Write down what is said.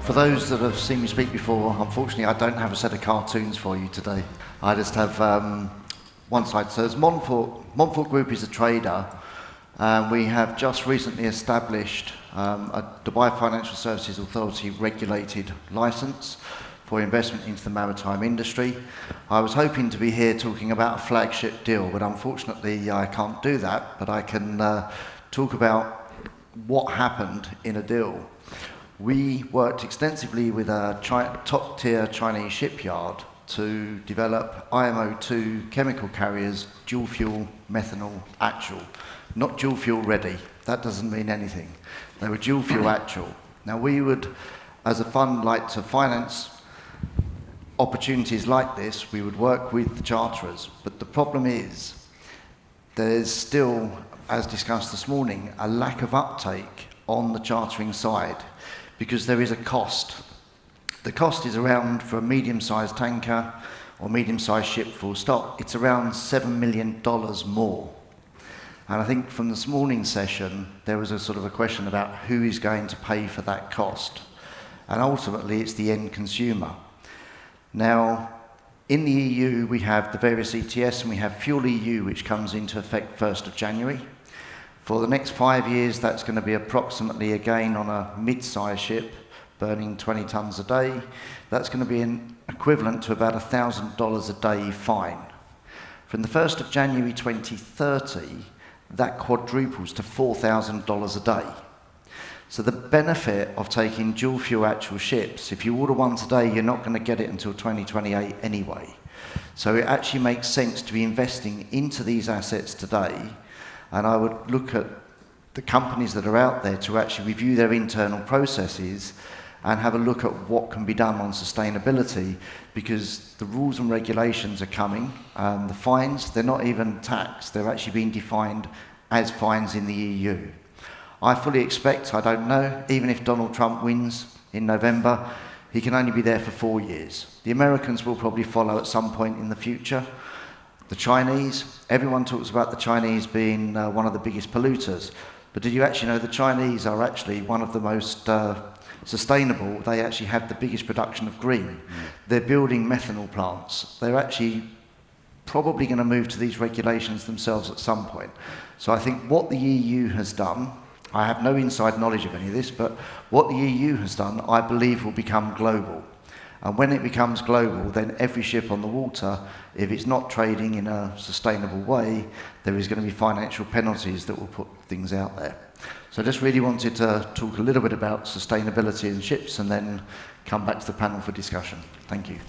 For those that have seen me speak before, unfortunately I don't have a set of cartoons for you today. I just have one slide. So as Montfort Group is a trader. We have just recently established a Dubai Financial Services Authority regulated licence for investment into the maritime industry. I was hoping to be here talking about a flagship deal, but unfortunately I can't do that, but I can talk about what happened in a deal. We worked extensively with a top-tier Chinese shipyard to develop IMO2 chemical carriers, dual fuel methanol actual. Not dual fuel ready, that doesn't mean anything. They were dual fuel actual. Now we would, as a fund, like to finance opportunities like this. We would work with the charterers, but the problem is there's still, as discussed this morning, a lack of uptake on the chartering side because there is a cost. The cost is around, for a medium-sized tanker or medium-sized ship full stop, it's around $7 million more. And I think from this morning's session, there was a sort of a question about who is going to pay for that cost. And ultimately, it's the end consumer. Now, in the EU, we have the various ETS, and we have Fuel EU, which comes into effect 1st of January. For the next 5 years, that's going to be approximately, again, on a mid-size ship, burning 20 tonnes a day. That's going to be an equivalent to about $1,000 a day fine. From the 1st of January 2030, that quadruples to $4,000 a day. So the benefit of taking dual fuel actual ships, if you order one today, you're not going to get it until 2028 anyway. So it actually makes sense to be investing into these assets today. And I would look at the companies that are out there to actually review their internal processes and have a look at what can be done on sustainability, because the rules and regulations are coming. The fines, they're not even taxed, they're actually being defined as fines in the EU. I fully expect, I don't know, even if Donald Trump wins in November, he can only be there for 4 years. The Americans will probably follow at some point in the future. The Chinese, everyone talks about the Chinese being one of the biggest polluters, but did you actually know the Chinese are actually one of the most sustainable? They actually have the biggest production of green. They're building methanol plants. They're actually probably going to move to these regulations themselves at some point. So I think what the EU has done, I have no inside knowledge of any of this, but what the EU has done, I believe will become global. And when it becomes global, then every ship on the water, if it's not trading in a sustainable way, there is going to be financial penalties that will put things out there. So I just really wanted to talk a little bit about sustainability in ships and then come back to the panel for discussion. Thank you.